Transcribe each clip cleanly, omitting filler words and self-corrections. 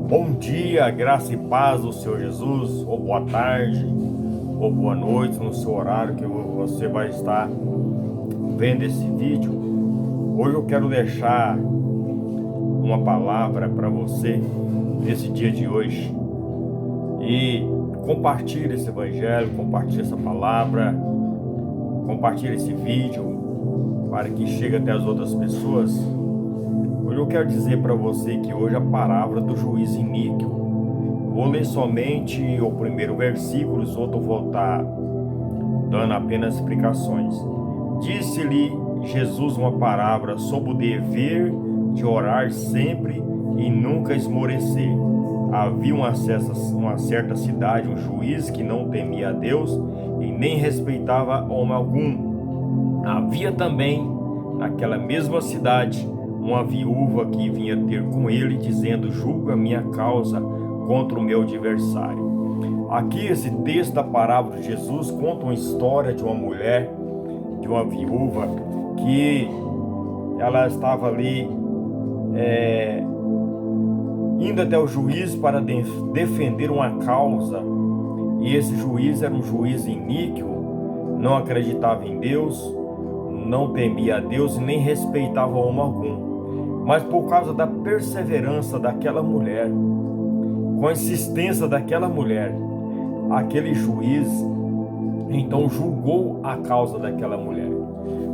Bom dia, graça e paz do Senhor Jesus, ou boa tarde, ou boa noite, no seu horário que você vai estar vendo esse vídeo. Hoje eu quero deixar uma palavra para você nesse dia de hoje. E compartilhe esse evangelho, compartilhe essa palavra, compartilhe esse vídeo para que chegue até as outras pessoas. Hoje eu quero dizer para você que hoje a palavra do juiz iníquo. Vou ler somente o primeiro versículo, os outros vou estar dando apenas explicações. Disse-lhe Jesus uma parábola sobre o dever de orar sempre e nunca esmorecer. Havia uma certa cidade, um juiz que não temia a Deus e nem respeitava homem algum. Havia também naquela mesma cidade uma viúva que vinha ter com ele, dizendo: julga a minha causa contra o meu adversário. Aqui esse texto da parábola de Jesus conta uma história de uma mulher, de uma viúva, que ela estava ali indo até o juiz para defender uma causa, e esse juiz era um juiz iníquo, não acreditava em Deus, não temia a Deus e nem respeitava homem algum. Mas por causa da perseverança daquela mulher, com a insistência daquela mulher, aquele juiz então julgou a causa daquela mulher.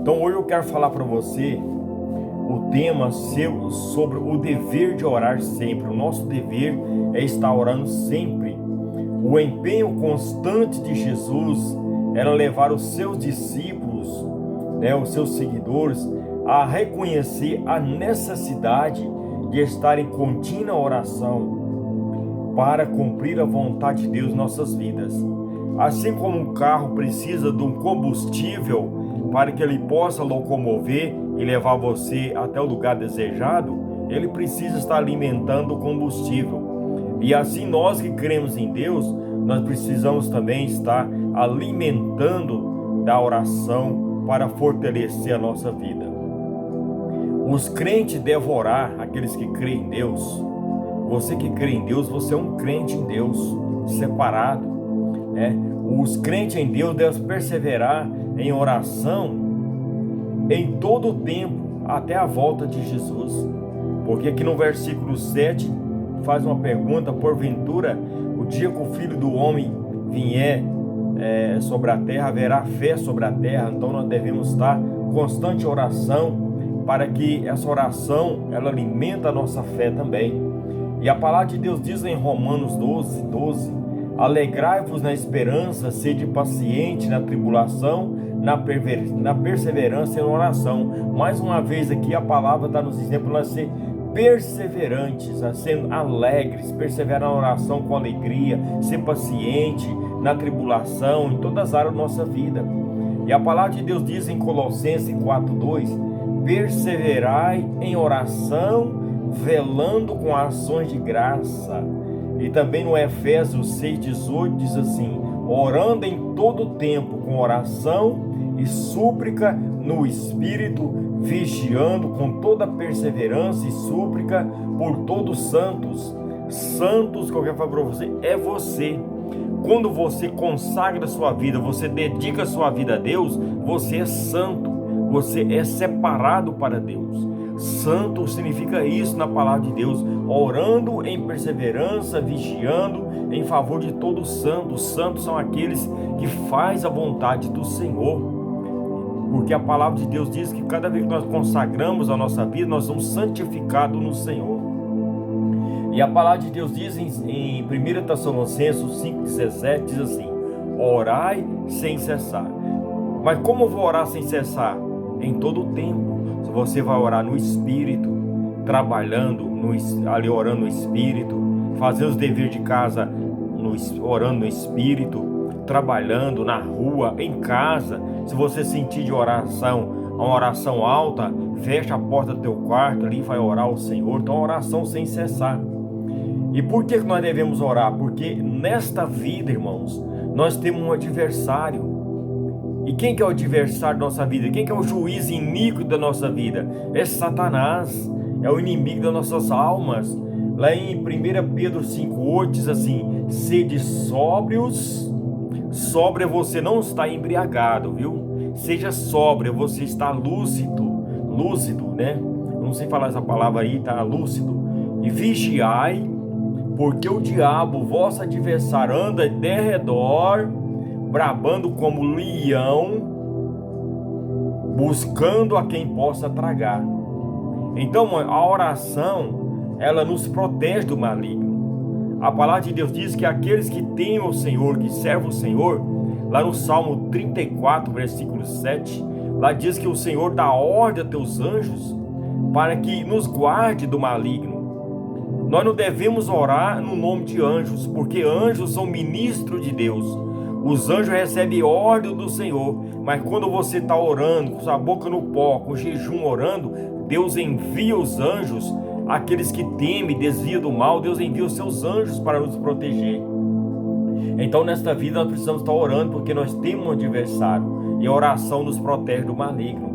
Então hoje eu quero falar para você o tema seu sobre o dever de orar sempre. O nosso dever é estar orando sempre. O empenho constante de Jesus era levar os seus discípulos, os seus seguidores, a reconhecer a necessidade de estar em contínua oração para cumprir a vontade de Deus em nossas vidas. Assim como um carro precisa de um combustível para que ele possa locomover e levar você até o lugar desejado, ele precisa estar alimentando o combustível. E assim nós que cremos em Deus, nós precisamos também estar alimentando da oração para fortalecer a nossa vida. Os crentes devem orar, aqueles que creem em Deus. Você que crê em Deus, você é um crente em Deus, separado. Os crentes em Deus devem perseverar em oração em todo o tempo, até a volta de Jesus. Porque aqui no versículo 7 faz uma pergunta: porventura, o dia que o Filho do Homem vier sobre a terra, haverá fé sobre a terra? Então nós devemos estar em constante oração, para que essa oração, ela alimenta a nossa fé também. E a palavra de Deus diz em Romanos 12: alegrai-vos na esperança, sede paciente na tribulação, na perseverança e na oração. Mais uma vez aqui a palavra está nos dizendo para nós ser perseverantes, sendo alegres, perseverar na oração com alegria, ser paciente na tribulação, em todas as áreas da nossa vida. E a palavra de Deus diz em Colossenses 4:2: perseverai em oração, velando com ações de graça. E também no Efésios 6:18 diz assim: orando em todo tempo com oração e súplica no Espírito, vigiando com toda perseverança e súplica por todos os santos. Santos, que eu quero falar para você, é você. Quando você consagra a sua vida, você dedica a sua vida a Deus, você é santo, você é separado para Deus. Santo significa isso na palavra de Deus: orando em perseverança, vigiando em favor de todos os santos. Santos são aqueles que fazem a vontade do Senhor, porque a palavra de Deus diz que cada vez que nós consagramos a nossa vida, nós somos santificados no Senhor. E a palavra de Deus diz em 1 Tessalonicenses 5:17, diz assim: orai sem cessar. Mas como eu vou orar sem cessar? Em todo o tempo. Você vai orar no Espírito, trabalhando, ali orando no Espírito, fazer os deveres de casa, orando no Espírito, trabalhando na rua, em casa. Se você sentir de oração, uma oração alta, fecha a porta do teu quarto ali e vai orar ao Senhor. Então, oração sem cessar. E por que nós devemos orar? Porque nesta vida, irmãos, nós temos um adversário. E quem que é o adversário da nossa vida? Quem que é o juiz iníquo da nossa vida? É Satanás, é o inimigo das nossas almas. Lá em 1 Pedro 5,8 diz assim: sede sóbrios. Sóbrio é você não estar embriagado, viu? Seja sóbrio, você está lúcido, né? Eu não sei falar essa palavra aí, tá? Lúcido. E vigiai, porque o diabo, vosso adversário, anda de redor, bramando como leão, buscando a quem possa tragar. Então, a oração, ela nos protege do maligno. A palavra de Deus diz que aqueles que temem o Senhor, que servem o Senhor, lá no Salmo 34, versículo 7, lá diz que o Senhor dá ordem a teus anjos para que nos guarde do maligno. Nós não devemos orar no nome de anjos, porque anjos são ministros de Deus. Os anjos recebem ordem do Senhor, mas quando você está orando, com sua boca no pó, com jejum orando, Deus envia os anjos. Aqueles que temem, desviam do mal, Deus envia os seus anjos para nos proteger. Então nesta vida nós precisamos estar orando, porque nós temos um adversário, e a oração nos protege do maligno.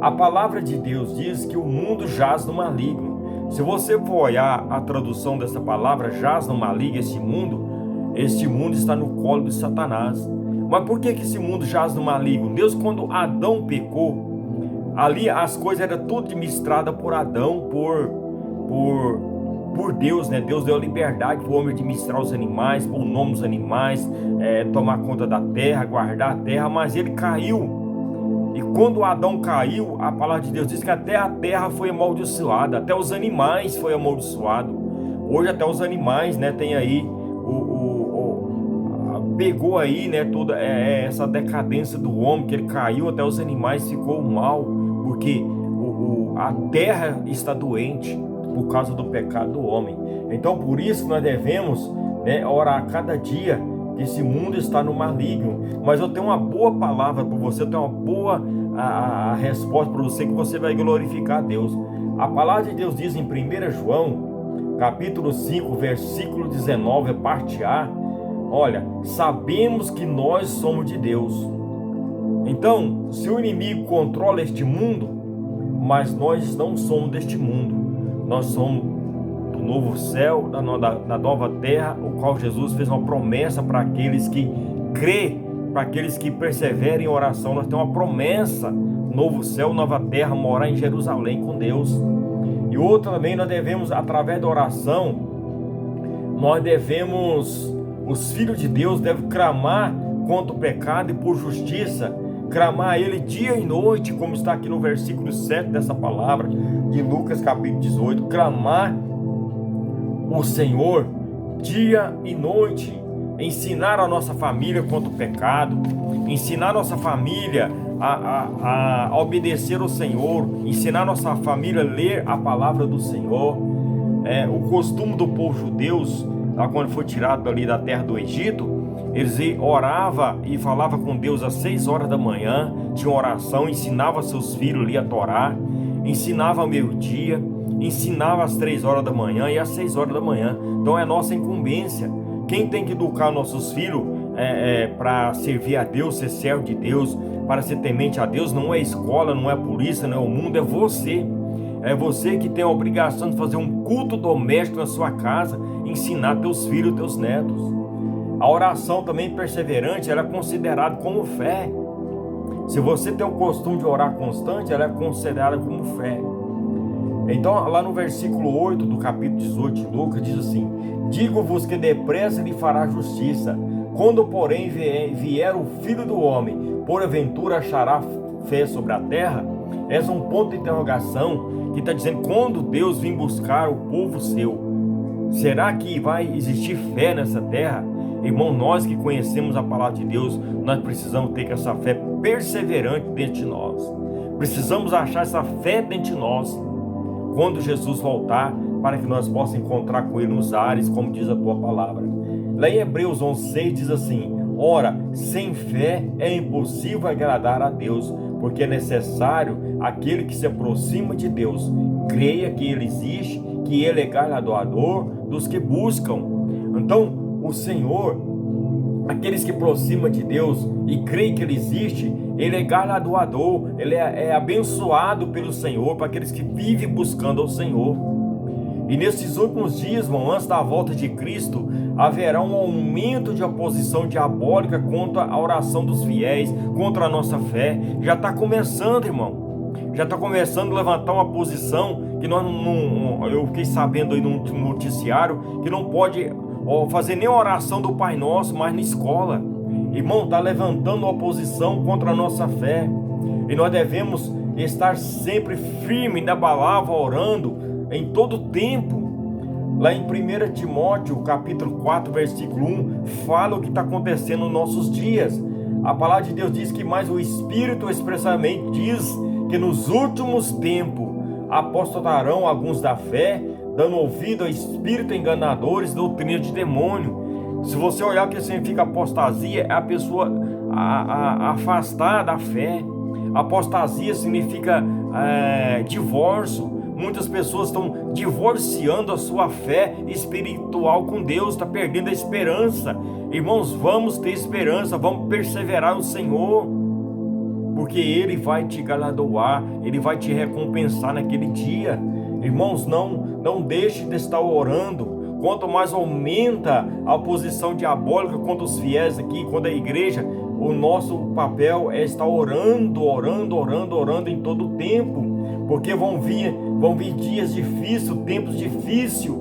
A palavra de Deus diz que o mundo jaz no maligno. Se você for olhar a tradução dessa palavra, jaz no maligno, este mundo está no colo de Satanás. Mas por que esse mundo jaz no maligno? Deus, quando Adão pecou, ali as coisas eram tudo administradas por Adão, por Deus, né? Deus deu a liberdade para o homem administrar os animais, pôr o nome dos animais, tomar conta da terra, guardar a terra, mas ele caiu. E quando Adão caiu, a palavra de Deus diz que até a terra foi amaldiçoada, até os animais foi amaldiçoado. Hoje até os animais, né, tem aí pegou aí, né, toda essa decadência do homem, que ele caiu, até os animais ficou mal, porque a terra está doente por causa do pecado do homem. Então por isso nós devemos, né, orar a cada dia, que esse mundo está no maligno. Mas eu tenho uma boa palavra para você, eu tenho uma boa a resposta para você, que você vai glorificar a Deus. A palavra de Deus diz em 1 João capítulo 5 versículo 19, parte A: olha, sabemos que nós somos de Deus. Então, se o inimigo controla este mundo, mas nós não somos deste mundo. Nós somos do novo céu, da nova terra, o qual Jesus fez uma promessa para aqueles que crê, para aqueles que perseveram em oração. Nós temos uma promessa: novo céu, nova terra, morar em Jerusalém com Deus. E outra também, nós devemos, através da oração, os filhos de Deus devem clamar contra o pecado e por justiça, clamar a Ele dia e noite, como está aqui no versículo 7 dessa palavra de Lucas capítulo 18, clamar o Senhor dia e noite, ensinar a nossa família contra o pecado, ensinar a nossa família a obedecer ao Senhor, ensinar a nossa família a ler a palavra do Senhor. O costume do povo judeu, quando foi tirado ali da terra do Egito, eles oravam e falavam com Deus às 6 horas da manhã, tinha oração, ensinava seus filhos ali a Torá, ensinava ao meio-dia, ensinava às 3 horas da manhã e às 6 horas da manhã. Então é nossa incumbência. Quem tem que educar nossos filhos para servir a Deus, ser servo de Deus, para ser temente a Deus, não é escola, não é a polícia, não é o mundo, é você. É você que tem a obrigação de fazer um culto doméstico na sua casa, ensinar teus filhos, teus netos. A oração também perseverante, ela é considerada como fé. Se você tem o costume de orar constante, ela é considerada como fé. Então, lá no versículo 8 do capítulo 18 de Lucas, diz assim: digo-vos que depressa lhe fará justiça. Quando, porém, vier o Filho do Homem, porventura achará fé sobre a terra? Esse é um ponto de interrogação que está dizendo: quando Deus vir buscar o povo seu, será que vai existir fé nessa terra? Irmão, nós que conhecemos a palavra de Deus, nós precisamos ter essa fé perseverante dentro de nós. Precisamos achar essa fé dentro de nós quando Jesus voltar, para que nós possamos encontrar com Ele nos ares, como diz a tua palavra. Lá em Hebreus 11:6 diz assim: ora, sem fé é impossível agradar a Deus, porque é necessário aquele que se aproxima de Deus creia que Ele existe, que Ele é galardoador dos que buscam. Então, o Senhor, aqueles que aproximam de Deus e creem que Ele existe, Ele é galardoador, Ele é abençoado pelo Senhor, para aqueles que vivem buscando ao Senhor. E nesses últimos dias, irmão, antes da volta de Cristo, haverá um aumento de oposição diabólica contra a oração dos fiéis, contra a nossa fé. Já está começando, irmão. Já está começando a levantar uma posição que nós não, eu fiquei sabendo aí no noticiário, que não pode fazer nem a oração do Pai Nosso, mas na escola. Irmão, está levantando oposição contra a nossa fé. E nós devemos estar sempre firme na palavra, orando em todo tempo. Lá em 1 Timóteo, capítulo 4, versículo 1, fala o que está acontecendo nos nossos dias. A palavra de Deus diz que mais o Espírito expressamente diz que nos últimos tempos apostatarão alguns da fé, dando ouvido a espírito enganadores, doutrina de demônio. Se você olhar o que significa apostasia, é a pessoa afastar da fé. Apostasia significa divórcio. Muitas pessoas estão divorciando a sua fé espiritual com Deus, está perdendo a esperança. Irmãos, vamos ter esperança, vamos perseverar no Senhor, porque Ele vai te galardoar, Ele vai te recompensar naquele dia. Irmãos, não deixe de estar orando. Quanto mais aumenta a oposição diabólica contra os fiéis aqui, contra a igreja, o nosso papel é estar orando em todo o tempo, porque vão vir dias difíceis, tempos difíceis.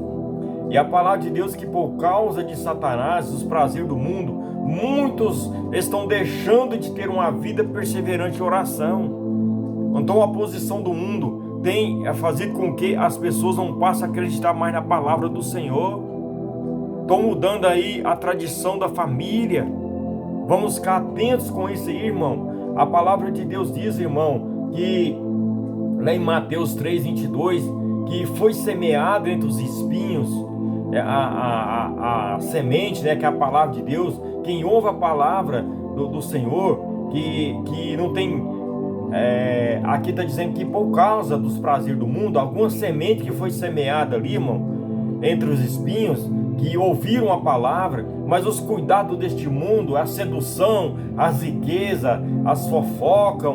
E a palavra de Deus que por causa de Satanás, os prazeres do mundo, muitos estão deixando de ter uma vida perseverante em oração. Então a oposição do mundo tem a fazer com que as pessoas não passem a acreditar mais na palavra do Senhor. Estão mudando aí a tradição da família. Vamos ficar atentos com isso aí, irmão. A palavra de Deus diz, irmão, que lá em Mateus 3:22, que foi semeado entre os espinhos a semente, né, que é a palavra de Deus. Quem ouve a palavra do Senhor, que não tem, aqui está dizendo que por causa dos prazeres do mundo, alguma semente que foi semeada ali, irmão, entre os espinhos, que ouviram a palavra, mas os cuidados deste mundo, a sedução, as riquezas, as fofocas,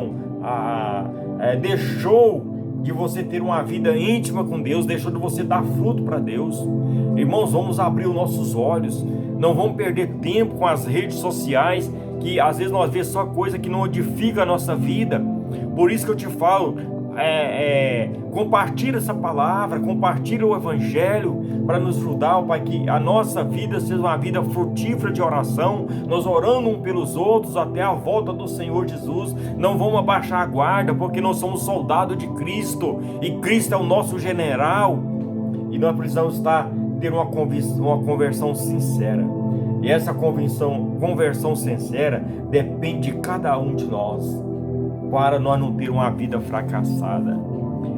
deixou de você ter uma vida íntima com Deus, deixou de você dar fruto para Deus. Irmãos, vamos abrir os nossos olhos, não vamos perder tempo com as redes sociais, que às vezes nós vemos só coisa que não edifica a nossa vida. Por isso que eu te falo, compartilha essa palavra, compartilha o evangelho para nos ajudar, Pai, que a nossa vida seja uma vida frutífera de oração, nós orando uns pelos outros até a volta do Senhor Jesus. Não vamos abaixar a guarda, porque nós somos soldados de Cristo, e Cristo é o nosso general, e nós precisamos ter uma conversão sincera, e essa conversão sincera depende de cada um de nós, para nós não ter uma vida fracassada.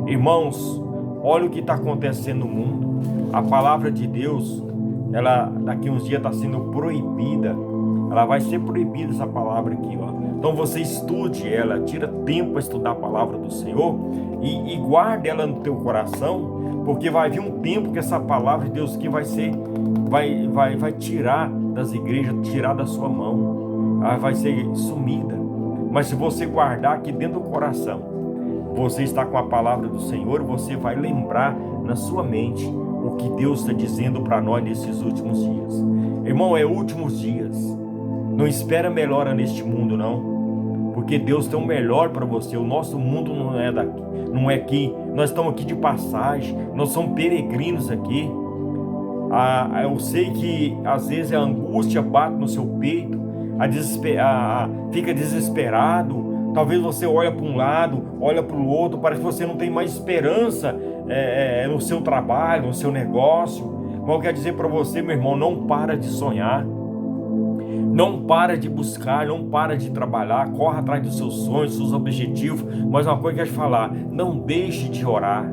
Irmãos, olha o que está acontecendo no mundo. A palavra de Deus, ela daqui uns dias está sendo proibida. Ela vai ser proibida, essa palavra aqui, ó. Então você estude ela, tira tempo para estudar a palavra do Senhor e guarde ela no teu coração, porque vai vir um tempo que essa palavra de Deus aqui vai tirar das igrejas, tirar da sua mão. Ela vai ser sumida. Mas se você guardar aqui dentro do coração, você está com a palavra do Senhor, você vai lembrar na sua mente o que Deus está dizendo para nós nesses últimos dias. Irmão, é últimos dias. Não espera melhora neste mundo, não. Porque Deus tem o melhor para você. O nosso mundo não é daqui, não é aqui. Nós estamos aqui de passagem. Nós somos peregrinos aqui. Eu sei que às vezes a angústia bate no seu peito. Fica desesperado. Talvez você olha para um lado, olha para o outro, parece que você não tem mais esperança no seu trabalho, no seu negócio. Mas eu quero dizer para você, meu irmão, não para de sonhar, não para de buscar, não para de trabalhar, corra atrás dos seus sonhos, dos seus objetivos. Mas uma coisa que eu quero te falar, não deixe de orar,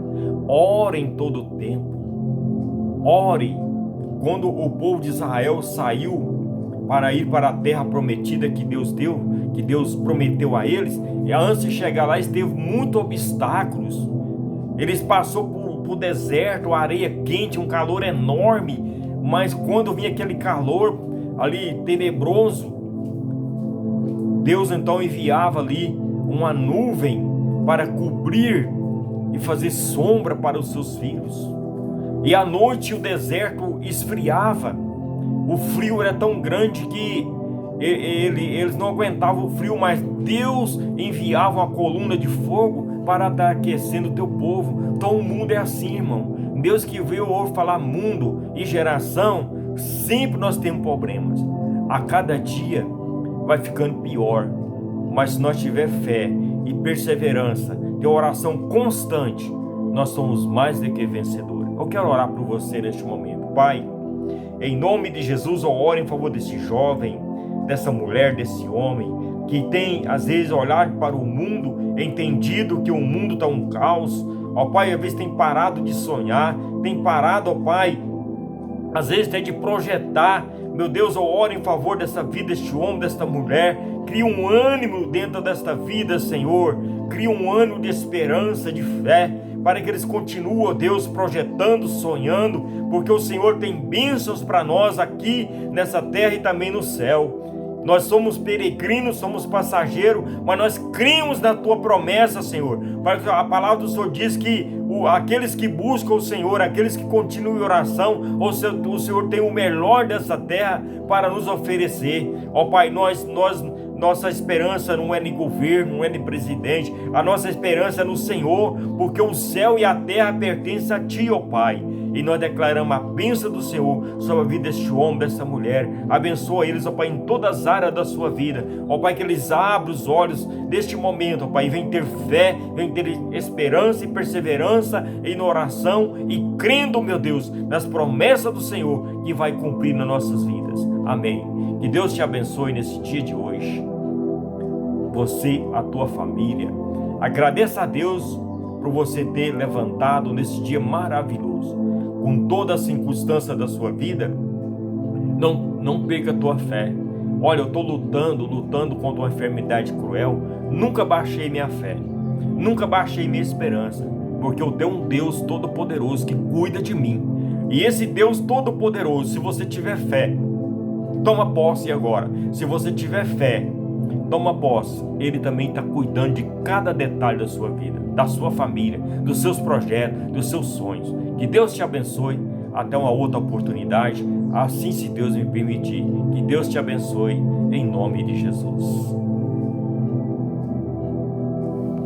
ore em todo o tempo, ore. Quando o povo de Israel saiu para ir para a terra prometida que Deus deu, que Deus prometeu a eles, e antes de chegar lá, esteve muitos obstáculos. Eles passaram por deserto, areia quente, um calor enorme, mas quando vinha aquele calor ali tenebroso, Deus então enviava ali uma nuvem para cobrir e fazer sombra para os seus filhos. e à noite o deserto esfriava. O frio era tão grande que eles não aguentavam o frio, mas Deus enviava uma coluna de fogo para estar aquecendo o teu povo. Então o mundo é assim, irmão. Deus que veio hoje falar mundo e geração, sempre nós temos problemas. A cada dia vai ficando pior, mas se nós tiver fé e perseverança, ter oração constante, nós somos mais do que vencedores. Eu quero orar por você neste momento. Pai, em nome de Jesus, eu oro em favor desse jovem, dessa mulher, desse homem, que tem às vezes olhado para o mundo, entendido que o mundo está um caos. Ó Pai, às vezes tem parado de sonhar, tem parado, ó Pai, às vezes tem de projetar. Meu Deus, eu oro em favor dessa vida, deste homem, desta mulher. Cria um ânimo dentro desta vida, Senhor. Cria um ânimo de esperança, de fé, para que eles continuem, ó Deus, projetando, sonhando, porque o Senhor tem bênçãos para nós aqui nessa terra e também no céu. Nós somos peregrinos, somos passageiros, mas nós cremos na Tua promessa, Senhor. Porque a palavra do Senhor diz que aqueles que buscam o Senhor, aqueles que continuam em oração, o Senhor tem o melhor dessa terra para nos oferecer. Ó Pai, nossa esperança não é em governo, não é em presidente, a nossa esperança é no Senhor, porque o céu e a terra pertencem a Ti, ó Pai. E nós declaramos a bênção do Senhor sobre a vida deste homem, dessa mulher. Abençoa eles, ó Pai, em todas as áreas da sua vida. Ó Pai, que eles abram os olhos deste momento, ó Pai, e venham ter fé, venham ter esperança e perseverança em oração e crendo, meu Deus, nas promessas do Senhor que vai cumprir nas nossas vidas. Amém. Que Deus te abençoe nesse dia de hoje. Você, a tua família. Agradeça a Deus por você ter levantado nesse dia maravilhoso. Com toda a circunstância da sua vida, não perca a tua fé. Olha, eu estou lutando contra uma enfermidade cruel. Nunca baixei minha fé, nunca baixei minha esperança, porque eu tenho um Deus todo-poderoso que cuida de mim. E esse Deus todo-poderoso, se você tiver fé, toma posse agora. Se você tiver fé, toma posse. Ele também está cuidando de cada detalhe da sua vida, da sua família, dos seus projetos, dos seus sonhos. Que Deus te abençoe. Até uma outra oportunidade, assim se Deus me permitir. Que Deus te abençoe em nome de Jesus.